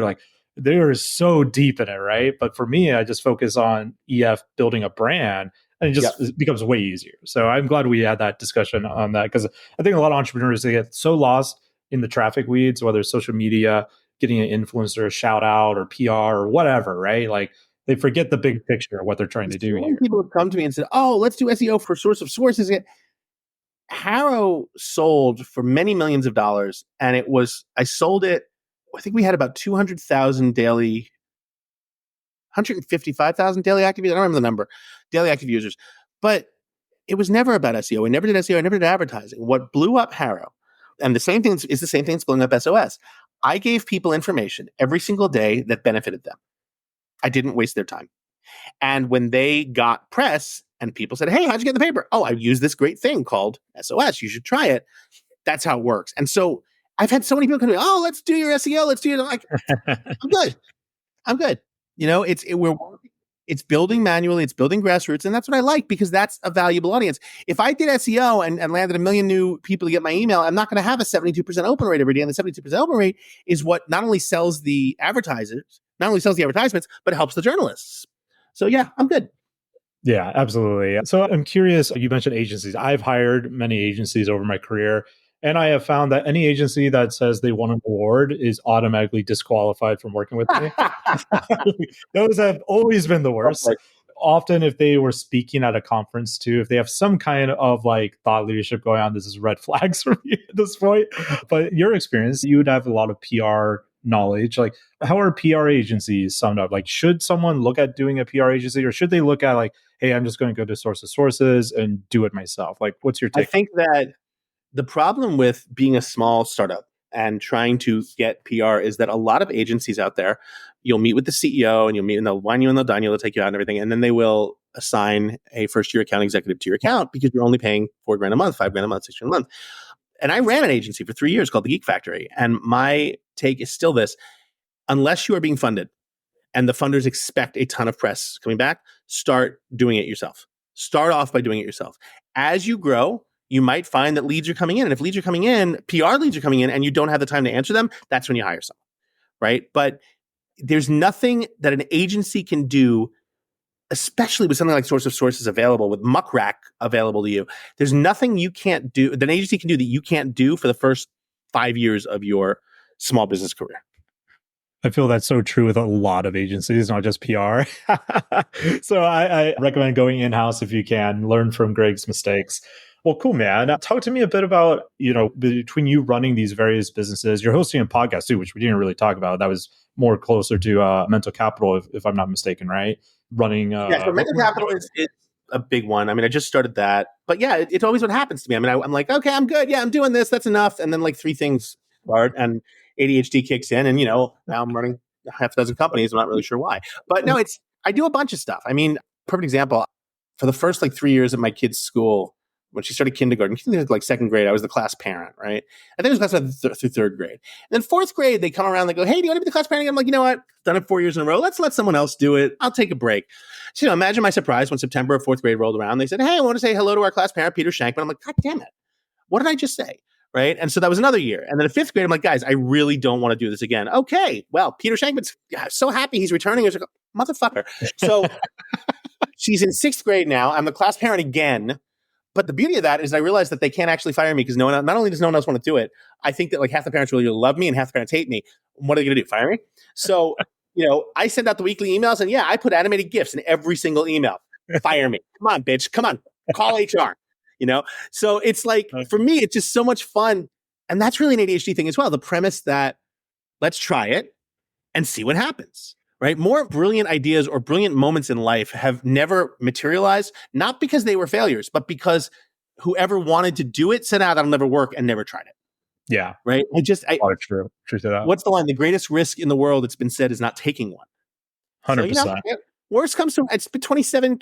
They're so deep in it, right? But for me, I just focus on EF building a brand. And it becomes way easier. So I'm glad we had that discussion on that because I think a lot of entrepreneurs, they get so lost in the traffic weeds, whether it's social media, getting an influencer, a shout out or PR or whatever, right? They forget the big picture of what they're trying to do here. People have come to me and said, oh, let's do SEO for source of sources. HARO sold for many millions of dollars. And I sold it I think we had about 200,000 daily, 155,000 daily active users. I don't remember the number, daily active users. But it was never about SEO. I never did SEO. I never did advertising. What blew up HARO, and the same thing is the same thing that's blowing up SOS. I gave people information every single day that benefited them. I didn't waste their time. And when they got press and people said, hey, how'd you get the paper? Oh, I used this great thing called SOS. You should try it. That's how it works. And so I've had so many people come to me, oh, let's do your SEO. Let's do it. I'm like, I'm good. I'm good. It's building manually, it's building grassroots, and that's what I like because that's a valuable audience. If I did SEO and landed 1 million new people to get my email, I'm not going to have a 72% open rate every day. And the 72% open rate is what not only sells the advertisers, not only sells the advertisements, but helps the journalists. So yeah, I'm good. Yeah, absolutely. So I'm curious, you mentioned agencies. I've hired many agencies over my career, and I have found that any agency that says they want an award is automatically disqualified from working with me. Those have always been the worst. Okay. Often if they were speaking at a conference too, if they have some kind of like thought leadership going on, this is red flags for me at this point. But your experience, you would have a lot of PR knowledge. Like, how are PR agencies summed up? Like, should someone look at doing a PR agency, or should they look at like, hey, I'm just going to go to sources and do it myself? Like, what's your take? I think that the problem with being a small startup and trying to get PR is that a lot of agencies out there, you'll meet with the CEO and you'll meet and they'll wine you and they'll dine you, they'll take you out and everything. And then they will assign a first-year account executive to your account because you're only paying $4,000 a month, $5,000 a month, $6,000 a month. And I ran an agency for 3 years called The Geek Factory. And my take is still this: unless you are being funded and the funders expect a ton of press coming back, start doing it yourself. Start off by doing it yourself. As you grow, you might find that leads are coming in. And if leads are coming in, PR leads are coming in, and you don't have the time to answer them, that's when you hire someone, right? But there's nothing that an agency can do, especially with something like Source of Sources available, with Muck Rack available to you. There's nothing you can't do, that an agency can do that you can't do for the first 5 years of your small business career. I feel that's so true with a lot of agencies, not just PR. So I recommend going in-house if you can, learn from Greg's mistakes. Well, cool, man. Talk to me a bit about, between you running these various businesses, you're hosting a podcast too, which we didn't really talk about. That was more closer to mental capital, if I'm not mistaken, right? Running. Yeah, so mental capital is a big one. I mean, I just started that. But yeah, it's always what happens to me. I mean, I'm like, okay, I'm good. Yeah, I'm doing this. That's enough. And then like 3 things start and ADHD kicks in. And, now I'm running half a dozen companies. I'm not really sure why. But no, I do a bunch of stuff. I mean, perfect example. For the first 3 years at my kid's school, when she started kindergarten, like 2nd grade, I was the class parent, right? I think it was class through 3rd grade. And then 4th grade, they come around, they go, hey, do you want to be the class parent again? I'm like, you know what? Done it 4 years in a row. Let's let someone else do it. I'll take a break. So, imagine my surprise when September of 4th grade rolled around. They said, hey, I want to say hello to our class parent, Peter Shankman. I'm like, God damn it. What did I just say? Right? And so that was another year. And then in 5th grade, I'm like, guys, I really don't want to do this again. Okay. Well, Peter Shankman's so happy he's returning. He's like, motherfucker. So she's in 6th grade now. I'm the class parent again. But the beauty of that is I realized that they can't actually fire me because not only does no one else want to do it, I think that like half the parents really love me and half the parents hate me. What are they going to do? Fire me? So, I send out the weekly emails and I put animated GIFs in every single email. Fire me. Come on, bitch. Come on. Call HR. So it's like, for me, it's just so much fun. And that's really an ADHD thing as well. The premise that let's try it and see what happens. Right? More brilliant ideas or brilliant moments in life have never materialized, not because they were failures, but because whoever wanted to do it said, that'll never work, and never tried it. Yeah. Right? True to that. What's the line? The greatest risk in the world, it's been said, is not taking one. 100%. So, worst comes to, it's been 27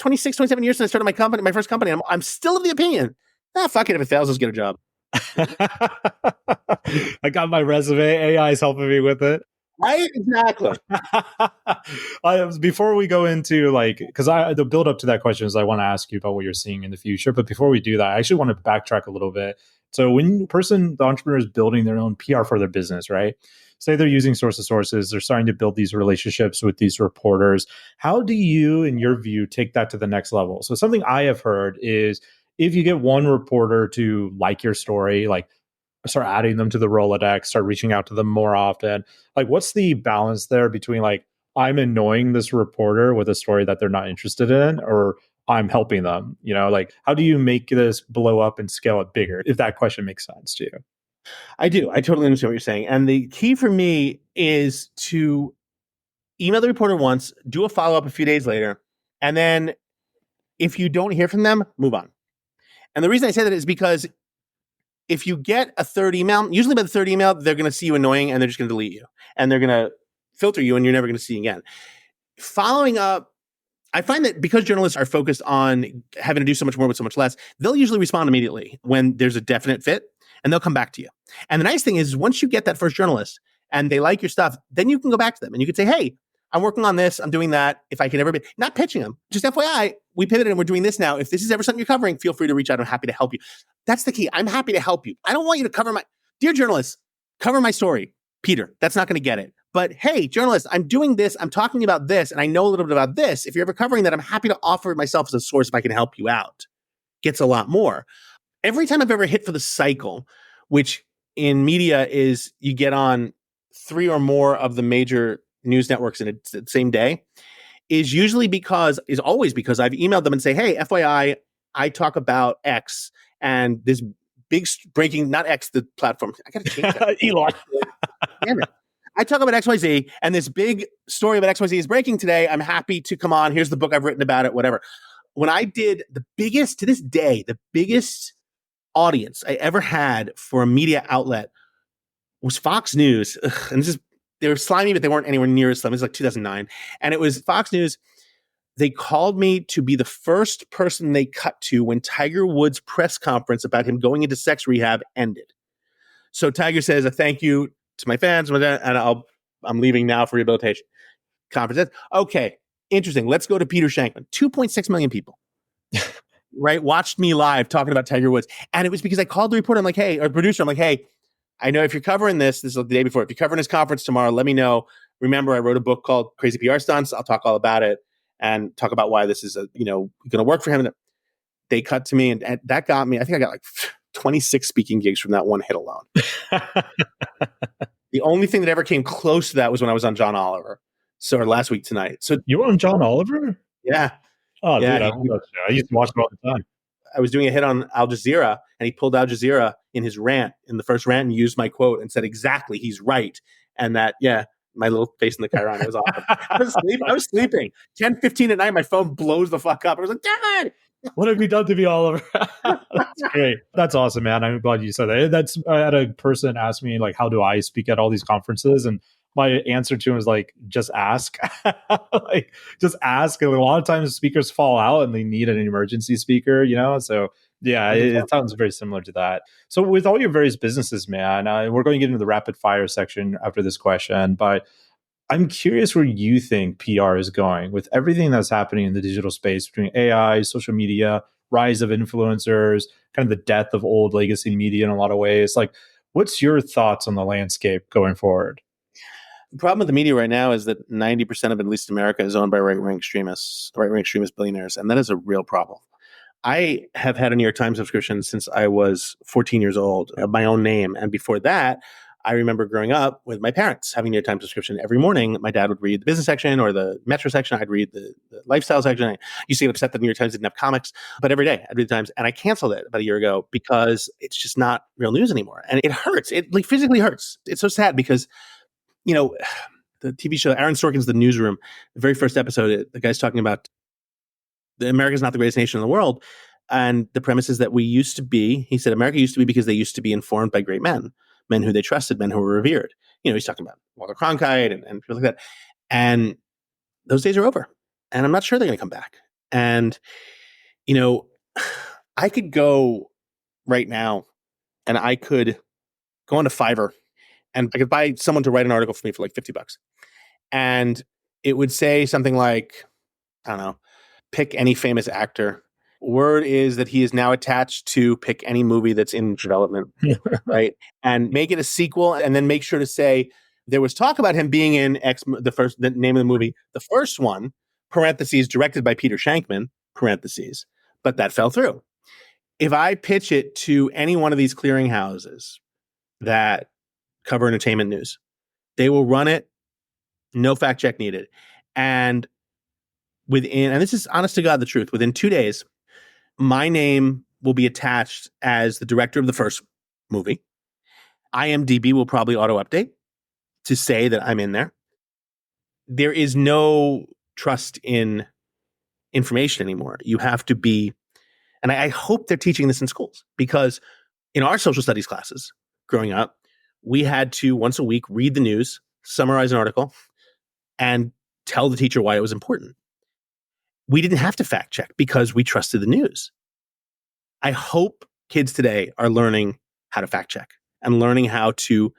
years since I started my first company. I'm still of the opinion, fuck it. If it fails, let's get a job. I got my resume. AI is helping me with it. Right? Exactly. Before we go into because the build up to that question is I want to ask you about what you're seeing in the future. But before we do that, I actually want to backtrack a little bit. So when the entrepreneur is building their own PR for their business, right? Say they're using Source of Sources, they're starting to build these relationships with these reporters. How do you, in your view, take that to the next level? So something I have heard is if you get one reporter to like your story, start adding them to the Rolodex, start reaching out to them more often. What's the balance there between I'm annoying this reporter with a story that they're not interested in, or I'm helping them? How do you make this blow up and scale it bigger? If that question makes sense to you. I do. I totally understand what you're saying. And the key for me is to email the reporter once, do a follow-up a few days later, and then if you don't hear from them, move on. And the reason I say that is because if you get a third email, usually by the third email, they're going to see you annoying and they're just going to delete you. And they're going to filter you and you're never going to see again. Following up, I find that because journalists are focused on having to do so much more with so much less, they'll usually respond immediately when there's a definite fit and they'll come back to you. And the nice thing is once you get that first journalist and they like your stuff, then you can go back to them and you can say, hey, I'm working on this. I'm doing that. If I can ever be, not pitching them, just FYI, we pivoted and we're doing this now. If this is ever something you're covering, feel free to reach out. I'm happy to help you. That's the key. I'm happy to help you. I don't want you to cover dear journalists, cover my story. Peter, that's not going to get it. But hey, journalists, I'm doing this. I'm talking about this. And I know a little bit about this. If you're ever covering that, I'm happy to offer myself as a source if I can help you out. Gets a lot more. Every time I've ever hit for the cycle, which in media is you get on 3 or more of the major news networks in the same day, is always because I've emailed them and say, hey, FYI, I talk about X and this big breaking, not X, the platform. I got to change that. Elon. Damn it. I talk about XYZ and this big story about XYZ is breaking today. I'm happy to come on. Here's the book I've written about it, whatever. When I did to this day, the biggest audience I ever had for a media outlet was Fox News. And they were slimy, but they weren't anywhere near as slimy. It was like 2009. And it was Fox News. They called me to be the first person they cut to when Tiger Woods' press conference about him going into sex rehab ended. So Tiger says, a thank you to my fans, and I'm leaving now for rehabilitation. Conference. Okay, interesting. Let's go to Peter Shankman. 2.6 million people, right? Watched me live talking about Tiger Woods. And it was because I called the reporter. I'm like, hey, or producer, I'm like, hey, I know if you're covering this is the day before. If you're covering this conference tomorrow, let me know. Remember, I wrote a book called Crazy PR Stunts. I'll talk all about it and talk about why this is going to work for him. And they cut to me, and that got me. I think I got like 26 speaking gigs from that one hit alone. The only thing that ever came close to that was when I was on John Oliver. So last week tonight. So you were on John Oliver? Yeah. Oh, yeah. Dude, I used to watch him all the time. I was doing a hit on Al Jazeera, and he pulled Al Jazeera in his rant, in the first rant, and used my quote and said exactly, he's right. And that, my little face in the Chiron, it was awesome. I was sleeping. 10:15 at night, my phone blows the fuck up. I was like, Dad! What have you done to me, Oliver? That's great. That's awesome, man. I'm glad you said that. I had a person ask me, like, how do I speak at all these conferences? And my answer to him was like, just ask. Just ask. And a lot of times speakers fall out and they need an emergency speaker, So yeah, it sounds very similar to that. So with all your various businesses, man, we're going to get into the rapid fire section after this question, but I'm curious where you think PR is going with everything that's happening in the digital space between AI, social media, rise of influencers, kind of the death of old legacy media in a lot of ways. Like, what's your thoughts on the landscape going forward? The problem with the media right now is that 90% of at least America is owned by right-wing extremist billionaires, and that is a real problem. I have had a New York Times subscription since I was 14 years old, of my own name. And before that, I remember growing up with my parents having a New York Times subscription. Every morning, my dad would read the business section or the metro section. I'd read the lifestyle section. I used to get upset that the New York Times didn't have comics, but every day I'd read the Times. And I canceled it about a year ago because it's just not real news anymore. And it hurts. It like physically hurts. It's so sad because, the TV show, Aaron Sorkin's The Newsroom, the very first episode, the guy's talking about America's not the greatest nation in the world. And the premise is that he said, America used to be because they used to be informed by great men who they trusted, men who were revered. He's talking about Walter Cronkite and people like that. And those days are over. And I'm not sure they're going to come back. And, I could go right now and I could go onto Fiverr and I could buy someone to write an article for me for like $50. And it would say something like, I don't know, pick any famous actor. Word is that he is now attached to pick any movie that's in development, right? And make it a sequel, and then make sure to say there was talk about him being in the name of the movie, the first one, parentheses, directed by Peter Shankman, parentheses, but that fell through. If I pitch it to any one of these clearinghouses that cover entertainment news, they will run it, no fact check needed. And this is honest to God the truth, within 2 days, my name will be attached as the director of the first movie. IMDb will probably auto update to say that I'm in there. There is no trust in information anymore. You have to be, and I hope they're teaching this in schools, because in our social studies classes growing up, we had to once a week read the news, summarize an article, and tell the teacher why it was important. We didn't have to fact check because we trusted the news. I hope kids today are learning how to fact check and learning how to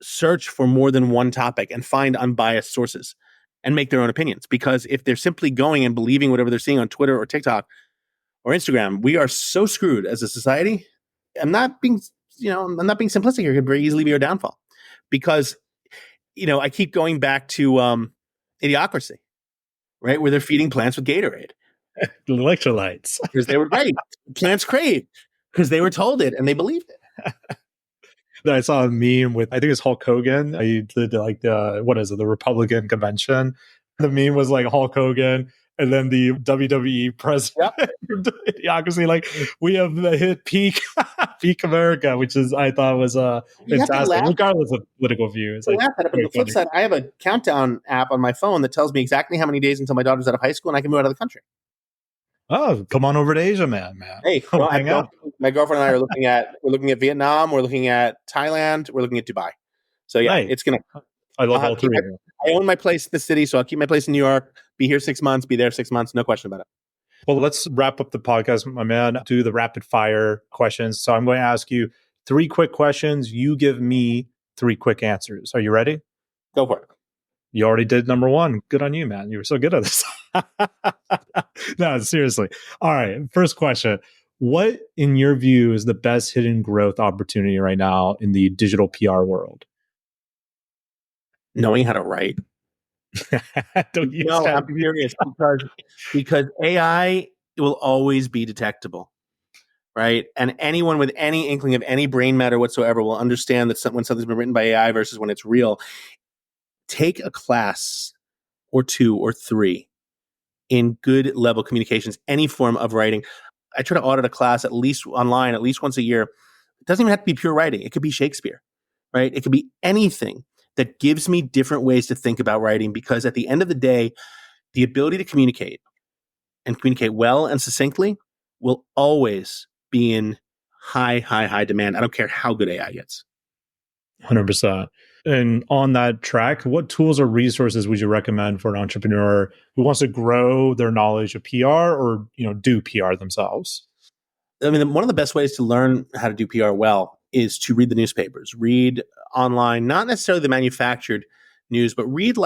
search for more than one topic and find unbiased sources and make their own opinions. Because if they're simply going and believing whatever they're seeing on Twitter or TikTok or Instagram, we are so screwed as a society. I'm not being simplistic here. It could very easily be our downfall, because, I keep going back to Idiocracy, right? Where they're feeding plants with Gatorade. Electrolytes. Because they were right. Plants crave because they were told it and they believed it. I saw a meme with, I think it's Hulk Hogan. He did the Republican convention. The meme was like Hulk Hogan and then the WWE president. Idiocracy, we have the hit peak America, which I thought was fantastic, regardless of political views. But on the flip side, I have a countdown app on my phone that tells me exactly how many days until my daughter's out of high school and I can move out of the country. Oh, come on over to Asia, man. Hey, my girlfriend and I are looking at Vietnam, we're looking at Thailand, we're looking at Dubai. So yeah, Right. it's gonna. I love all three. I own my place in the city, so I'll keep my place in New York. Be here 6 months, be there 6 months, no question about it. Well, let's wrap up the podcast, my man. Do the rapid fire questions. So I'm going to ask you 3 quick questions. You give me 3 quick answers. Are you ready? Go for it. You already did number 1. Good on you, man. You were so good at this. No, seriously. All right. First question. What, in your view, is the best hidden growth opportunity right now in the digital PR world? Knowing how to write. I'm curious because AI will always be detectable, right? And anyone with any inkling of any brain matter whatsoever will understand that when something's been written by AI versus when it's real. Take a class or 2 or 3 in good level communications, any form of writing. I try to audit a class at least online, at least once a year. It doesn't even have to be pure writing. It could be Shakespeare, right? It could be anything that gives me different ways to think about writing, because at the end of the day, the ability to communicate and communicate well and succinctly will always be in high demand. I don't care how good AI gets. 100%. And on that track, what tools or resources would you recommend for an entrepreneur who wants to grow their knowledge of PR or, do PR themselves? I mean, one of the best ways to learn how to do PR well is to read the newspapers, read online, not necessarily the manufactured news, but read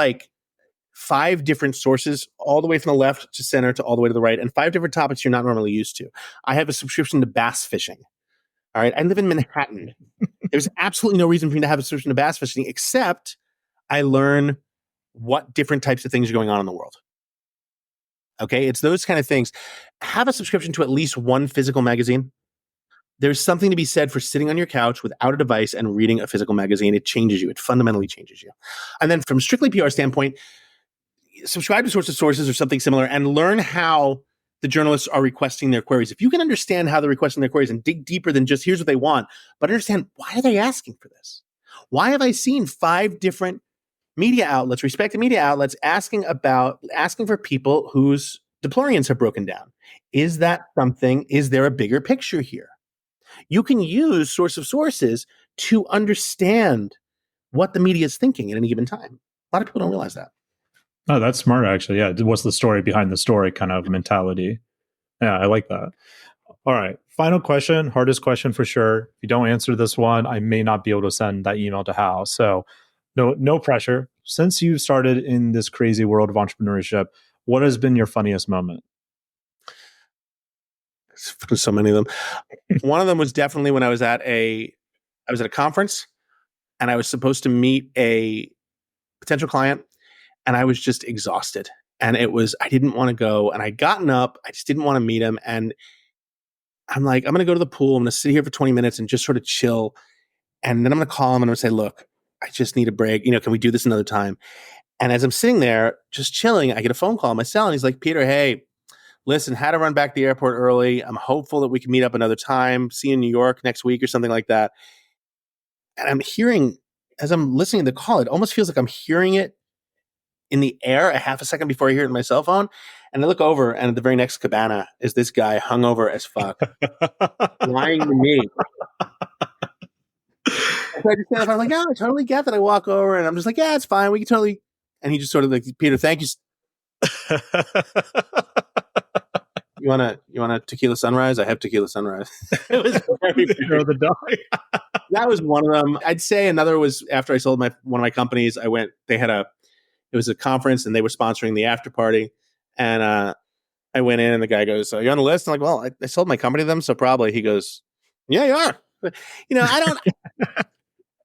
5 different sources all the way from the left to center to all the way to the right, and 5 different topics you're not normally used to. I have a subscription to bass fishing. All right. I live in Manhattan. There's absolutely no reason for me to have a subscription to bass fishing, except I learn what different types of things are going on in the world. Okay. It's those kind of things. Have a subscription to at least one physical magazine. There's something to be said for sitting on your couch without a device and reading a physical magazine. It changes you. It fundamentally changes you. And then from a strictly PR standpoint, subscribe to sources or something similar and learn how the journalists are requesting their queries. If you can understand how they're requesting their queries and dig deeper than just here's what they want, but understand, why are they asking for this? Why have I seen 5 different media outlets, respected media outlets, asking for people whose DePloreans have broken down? Is that something? Is there a bigger picture here? You can use source of sources to understand what the media is thinking at any given time. A lot of people don't realize that. Oh, that's smart, actually. Yeah. What's the story behind the story kind of mentality? Yeah, I like that. All right. Final question, hardest question for sure. If you don't answer this one, I may not be able to send that email to Hal. So no pressure. Since you started in this crazy world of entrepreneurship, what has been your funniest moment? So many of them. One of them was definitely when I was at a conference and I was supposed to meet a potential client. And I was just exhausted. And I didn't want to go. And I'd gotten up. I just didn't want to meet him. And I'm like, I'm going to go to the pool. I'm going to sit here for 20 minutes and just sort of chill. And then I'm going to call him and I'm going to say, look, I just need a break. Can we do this another time? And as I'm sitting there just chilling, I get a phone call on my cell. And he's like, Peter, hey, listen, had to run back to the airport early. I'm hopeful that we can meet up another time. See you in New York next week or something like that. And I'm hearing, as I'm listening to the call, it almost feels like I'm hearing it in the air a half a second before I hear it in my cell phone. And I look over, and at the very next cabana is this guy hungover as fuck, lying to me. So I just stand up, I'm like, yeah, I totally get that. I walk over, and I'm just like, yeah, it's fine. We can totally. And he just sort of like, Peter, thank you. You want a tequila sunrise? I have tequila sunrise. It was very the dog. That was one of them. I'd say another was after I sold one of my companies. It was a conference, and they were sponsoring the after party. And I went in, and the guy goes, "Are you on the list?" I'm like, "Well, I sold my company to them, so probably." He goes, "Yeah, you are." But, I don't.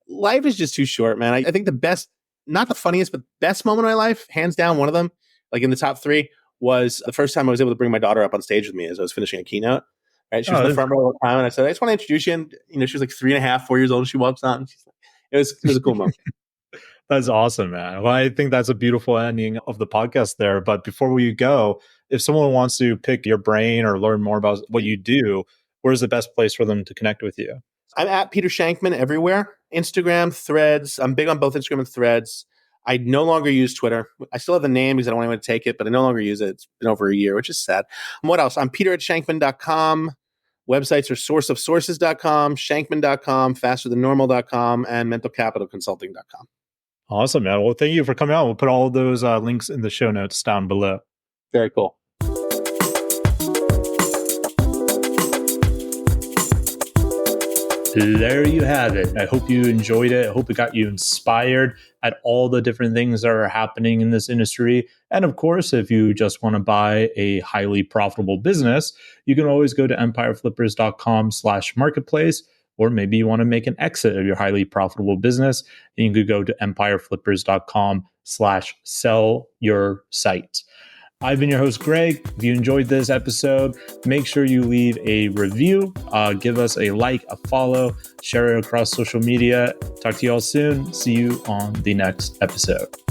Life is just too short, man. I think the best, not the funniest, but best moment of my life, hands down, one of them, like in the top 3, was the first time I was able to bring my daughter up on stage with me as I was finishing a keynote. Right, she was in the front row all the time, and I said, "I just want to introduce you." And she was like 3.5, 4 years old, and she walks on. And she's like, it was a cool moment. That's awesome, man. Well, I think that's a beautiful ending of the podcast there. But before we go, if someone wants to pick your brain or learn more about what you do, where's the best place for them to connect with you? I'm at Peter Shankman everywhere. Instagram, Threads. I'm big on both Instagram and Threads. I no longer use Twitter. I still have the name because I don't want anyone to take it, but I no longer use it. It's been over a year, which is sad. And what else? I'm peter@shankman.com. Websites are sourceofsources.com, shankman.com, fasterthannormal.com, and mentalcapitalconsulting.com. Awesome, man. Well, thank you for coming out. We'll put all of those links in the show notes down below. Very cool. There you have it. I hope you enjoyed it. I hope it got you inspired at all the different things that are happening in this industry. And of course, if you just want to buy a highly profitable business, you can always go to empireflippers.com/marketplace, or maybe you want to make an exit of your highly profitable business, and you could go to empireflippers.com/sell your site. I've been your host, Greg. If you enjoyed this episode, make sure you leave a review, give us a like, a follow, share it across social media. Talk to you all soon. See you on the next episode.